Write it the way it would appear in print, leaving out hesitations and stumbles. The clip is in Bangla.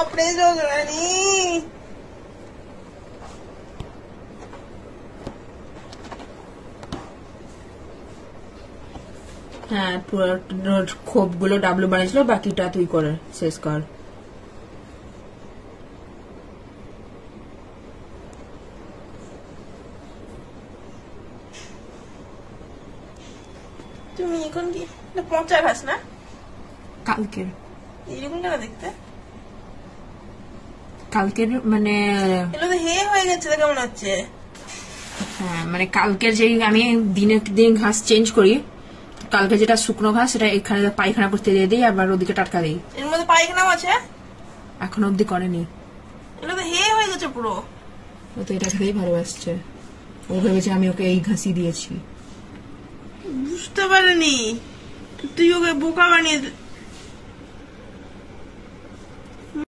বাপরে যোগরানী, হ্যাঁ পুরো খোপ গুলো ডাবলু বানিয়েছিল, বাকিটা তুই করে শেষ কর। তুমি এখন কি পচা ঘাস না কালকের এরকম কেন দেখতে? কালকের মানে এগুলো তো হে হয়ে গেছে, কেমন হচ্ছে? হ্যাঁ মানে কালকের যে আমি দিনে দিন ঘাস চেঞ্জ করি, কালকে যেটা শুকনো ঘাস সেটা এখানে পায়খানা করতে দিয়ে দিই, আবার ওদিকে টাটকা দিই। এর মধ্যে পায়খানাও আছে? এখন অব্দি করেনি। এগুলো তো হে হয়ে গেছে পুরো। ও তো এটা খেতেই ভালোবাসছে, ও ভেবেছে আমি ওকে এই ঘাসি দিয়েছি। বুঝতে পারিনি তুই ওকে বোকা বানিয়ে